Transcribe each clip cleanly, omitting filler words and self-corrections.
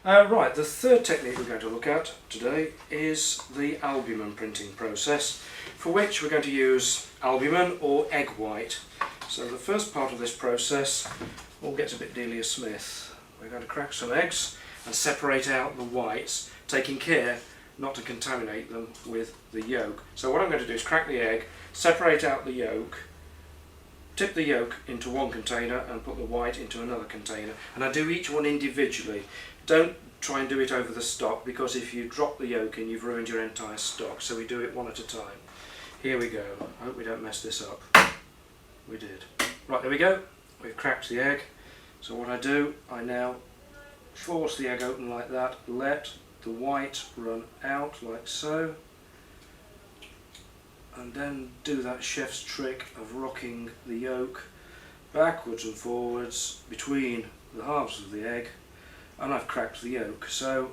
Right, the third technique we're going to look at today is the albumen printing process, for which we're going to use albumen or egg white. So the first part of this process all gets a bit Delia Smith. We're going to crack some eggs and separate out the whites, taking care not to contaminate them with the yolk. So what I'm going to do is crack the egg, separate out the yolk, tip the yolk into one container and put the white into another container. And I do each one individually. Don't try and do it over the stock, because if you drop the yolk in, you've ruined your entire stock. So we do it one at a time. Here we go. I hope we don't mess this up. We did. Right, there we go. We've cracked the egg. So what I do, I now force the egg open like that, let the white run out like so, and then do that chef's trick of rocking the yolk backwards and forwards between the halves of the egg, and I've cracked the yolk. So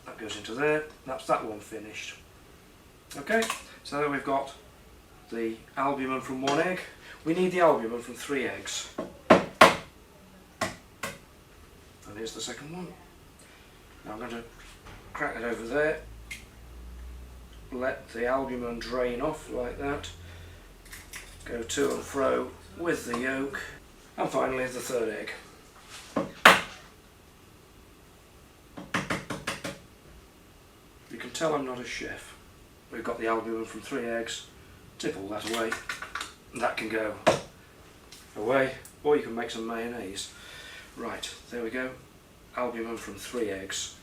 that goes into there. That's that one finished. Okay, so then we've got the albumen from one egg. We need the albumen from 3 eggs. And here's the second one. Now I'm going to crack it over there, let the albumen drain off like that, go to and fro with the yolk, and finally the third egg. You can tell I'm not a chef. We've got the albumen from 3 eggs, tip all that away, and that can go away, or you can make some mayonnaise. Right, there we go, albumen from 3 eggs.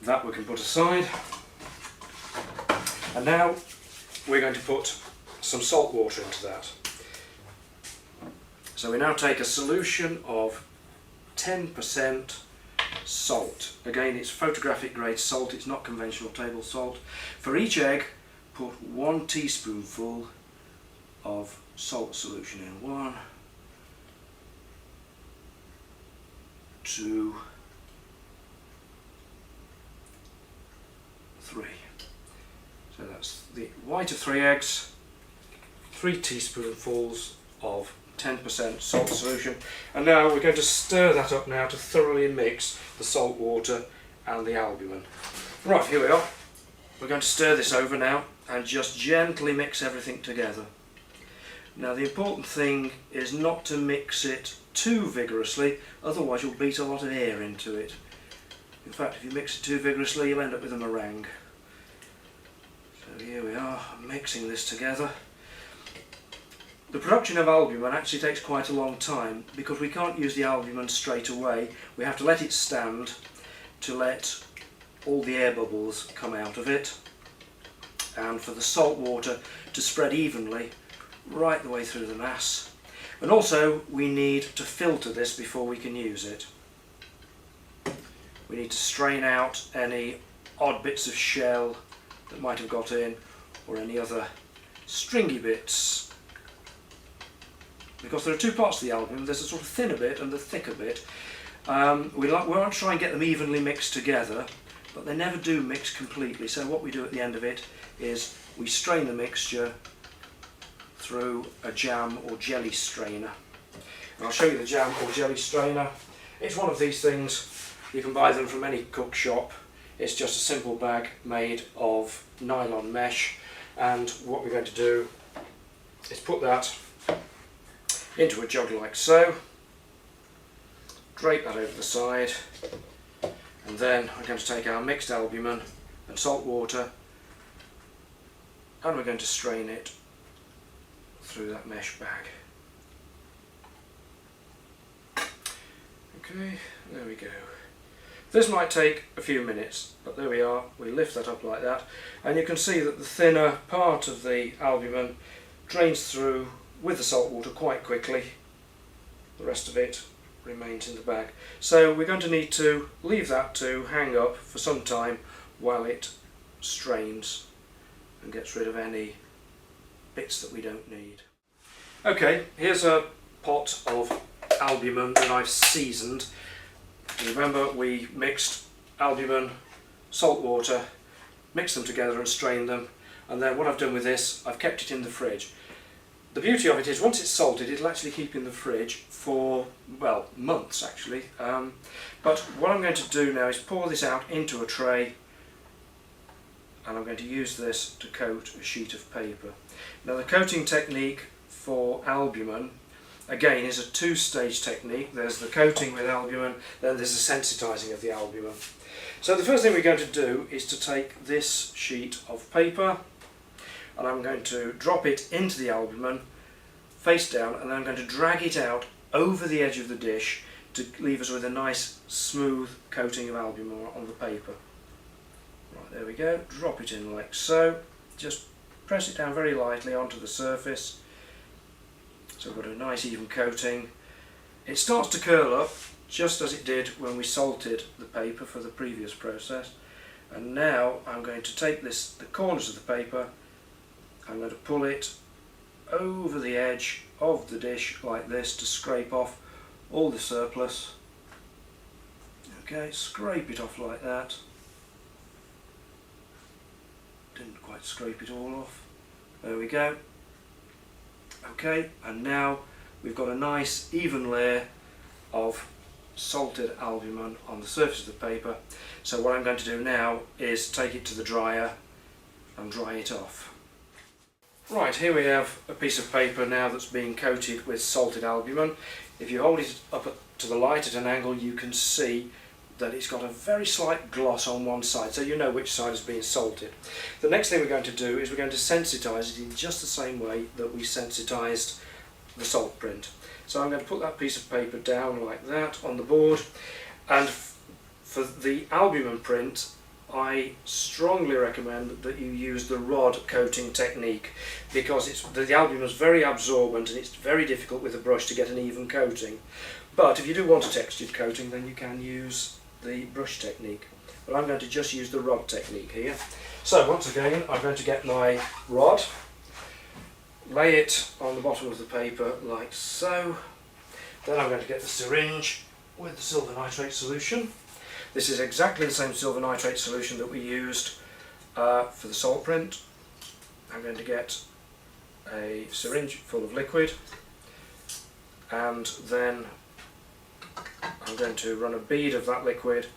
That we can put aside. And now we're going to put some salt water into that. So we now take a solution of 10% salt. Again, it's photographic grade salt, it's not conventional table salt. For each egg, put 1 teaspoonful of salt solution in. 1, 2, 3. So that's the white of 3 eggs, 3 teaspoonfuls of 10% salt solution, and now we're going to stir that up now to thoroughly mix the salt water and the albumen. Right, here we are. We're going to stir this over now and just gently mix everything together. Now the important thing is not to mix it too vigorously, otherwise you'll beat a lot of air into it. In fact, if you mix it too vigorously, you'll end up with a meringue. So here we are, mixing this together. The production of albumen actually takes quite a long time, because we can't use the albumen straight away. We have to let it stand to let all the air bubbles come out of it, and for the salt water to spread evenly right the way through the mass. And also we need to filter this before we can use it. We need to strain out any odd bits of shell that might have got in, or any other stringy bits, because there are 2 parts to the albumen. There's a sort of thinner bit and the thicker bit. We want to try and get them evenly mixed together, but they never do mix completely. So what we do at the end of it is we strain the mixture through a jam or jelly strainer. And I'll show you the jam or jelly strainer. It's one of these things. You can buy them from any cook shop. It's just a simple bag made of nylon mesh, and what we're going to do is put that into a jug like so, drape that over the side, and then I'm going to take our mixed albumen and salt water, and we're going to strain it through that mesh bag. Okay, there we go. This might take a few minutes, but there we are. We lift that up like that, and you can see that the thinner part of the albumen drains through with the salt water quite quickly. The rest of it remains in the bag. So we're going to need to leave that to hang up for some time while it strains and gets rid of any bits that we don't need. Okay, here's a pot of albumen that I've seasoned. Remember, we mixed albumen, salt water, mixed them together and strained them, and then what I've done with this, I've kept it in the fridge. The beauty of it is once it's salted it'll actually keep in the fridge for, well, months actually. But what I'm going to do now is pour this out into a tray, and I'm going to use this to coat a sheet of paper. Now the coating technique for albumen again is a two-stage technique. There's the coating with albumen, then there's the sensitizing of the albumen. So the first thing we're going to do is to take this sheet of paper, and I'm going to drop it into the albumen face down, and then I'm going to drag it out over the edge of the dish to leave us with a nice smooth coating of albumen on the paper. Right, there we go, drop it in like so, just press it down very lightly onto the surface, so we've got a nice even coating. It starts to curl up just as it did when we salted the paper for the previous process, and now I'm going to take the corners of the paper, I'm going to pull it over the edge of the dish like this to scrape off all the surplus. Okay, scrape it off like that. Didn't quite scrape it all off. There we go. Okay, and now we've got a nice even layer of salted albumen on the surface of the paper. So what I'm going to do now is take it to the dryer and dry it off. Right, here we have a piece of paper now that's being coated with salted albumen. If you hold it up to the light at an angle, you can see that it's got a very slight gloss on one side, so you know which side is being salted. The next thing we're going to do is we're going to sensitize it in just the same way that we sensitized the salt print. So I'm going to put that piece of paper down like that on the board, and for the albumen print I strongly recommend that you use the rod coating technique, because the albumen is very absorbent and it's very difficult with a brush to get an even coating. But if you do want a textured coating, then you can use the brush technique. But I'm going to just use the rod technique here. So once again I'm going to get my rod, lay it on the bottom of the paper like so. Then I'm going to get the syringe with the silver nitrate solution. This is exactly the same silver nitrate solution that we used for the salt print. I'm going to get a syringe full of liquid, and then I'm going to run a bead of that liquid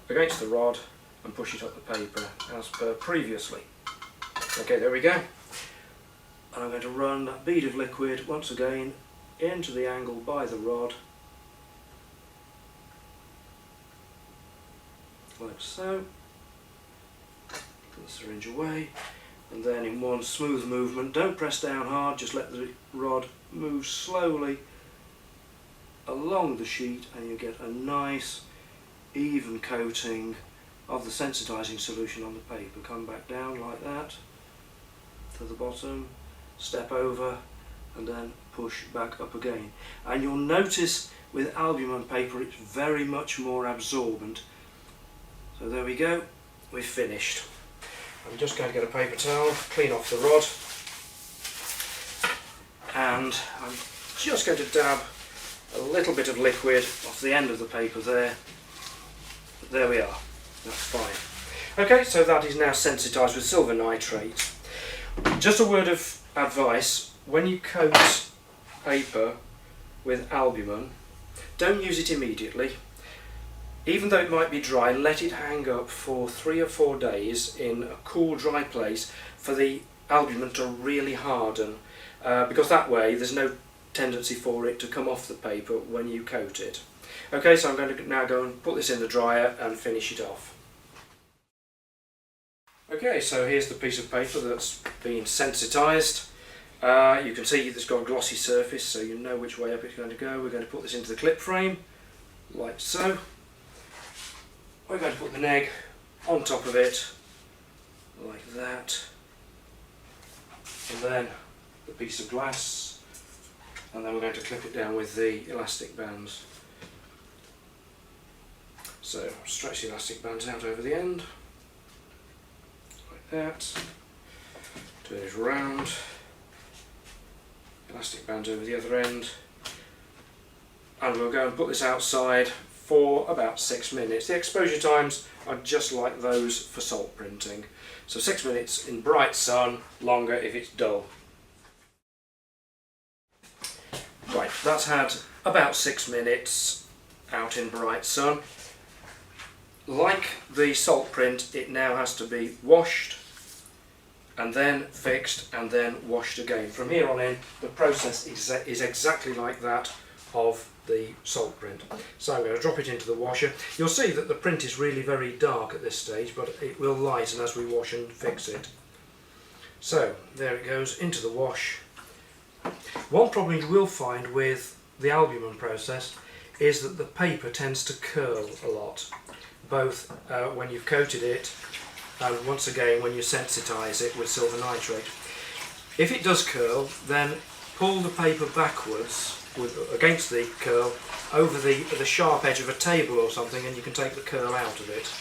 against the rod and push it up the paper as per previously. Okay, there we go. And I'm going to run that bead of liquid once again into the angle by the rod, like so. Put the syringe away, and then in one smooth movement, don't press down hard, just let the rod move slowly along the sheet, and you get a nice even coating of the sensitizing solution on the paper. Come back down like that to the bottom, step over, and then push back up again. And you'll notice with albumen paper it's very much more absorbent. So there we go, we've finished. I'm just going to get a paper towel, clean off the rod, and I'm just going to dab a little bit of liquid off the end of the paper there. There we are, that's fine. Okay, so that is now sensitized with silver nitrate. Just a word of advice: when you coat paper with albumen, don't use it immediately. Even though it might be dry, let it hang up for 3 or 4 days in a cool, dry place for the albumen to really harden, because that way there's no tendency for it to come off the paper when you coat it. Okay, so I'm going to now go and put this in the dryer and finish it off. Okay, so here's the piece of paper that's been sensitized. You can see it's got a glossy surface, so you know which way up it's going to go. We're going to put this into the clip frame, like so. We're going to put the neg on top of it, like that, and then the piece of glass, and then we're going to clip it down with the elastic bands. So stretch the elastic bands out over the end, like that, turn it around, elastic bands over the other end, and we'll go and put this outside for about 6 minutes. The exposure times are just like those for salt printing. So 6 minutes in bright sun, longer if it's dull. Right, that's had about 6 minutes out in bright sun. Like the salt print, it now has to be washed and then fixed and then washed again. From here on in, the process is exactly like that of the salt print. So I'm going to drop it into the washer. You'll see that the print is really very dark at this stage, but it will lighten as we wash and fix it. So there it goes into the wash. One problem you will find with the albumen process is that the paper tends to curl a lot, both when you've coated it and once again when you sensitize it with silver nitrate. If it does curl, then pull the paper backwards against the curl over the sharp edge of a table or something, and you can take the curl out of it.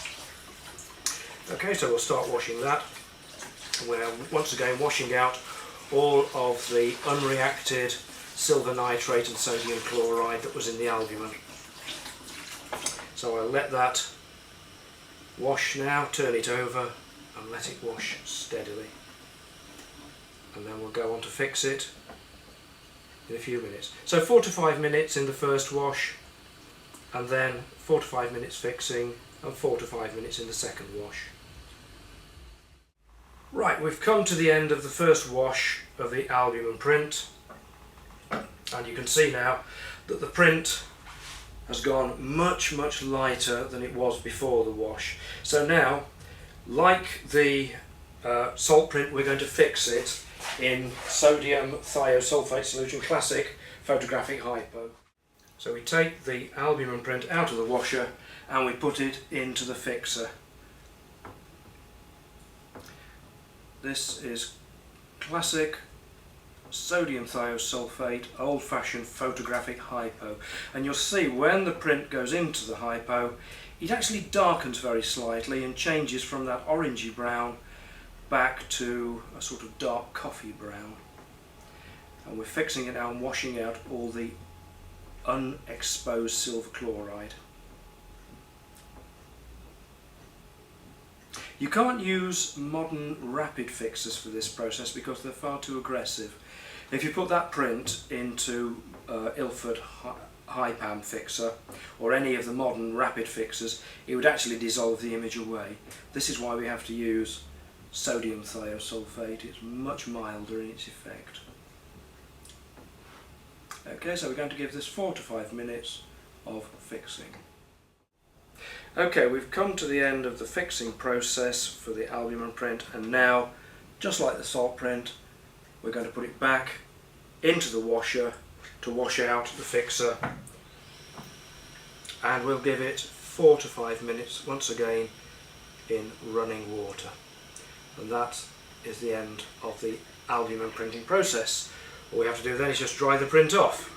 Okay, so we'll start washing that. We're once again washing out all of the unreacted silver nitrate and sodium chloride that was in the albumen. So I'll let that wash now, turn it over and let it wash steadily. And then we'll go on to fix it in a few minutes. So 4 to 5 minutes in the first wash, and then 4 to 5 minutes fixing, and 4 to 5 minutes in the second wash. Right, we've come to the end of the first wash of the albumen print, and you can see now that the print has gone much lighter than it was before the wash. So now, like the salt print, we're going to fix it in sodium thiosulfate solution, classic photographic hypo. So we take the albumen print out of the washer and we put it into the fixer. This is classic sodium thiosulfate old-fashioned photographic hypo, and you'll see when the print goes into the hypo it actually darkens very slightly and changes from that orangey brown back to a sort of dark coffee brown. And we're fixing it now and washing out all the unexposed silver chloride. You can't use modern rapid fixers for this process because they're far too aggressive. If you put that print into Ilford Hypam fixer or any of the modern rapid fixers, it would actually dissolve the image away. This is why we have to use sodium thiosulfate. It's much milder in its effect. Okay, so we're going to give this 4 to 5 minutes of fixing. Okay, we've come to the end of the fixing process for the albumen print, and now, just like the salt print, we're going to put it back into the washer to wash out the fixer, and we'll give it 4 to 5 minutes once again in running water. And that is the end of the albumen printing process. All we have to do then is just dry the print off.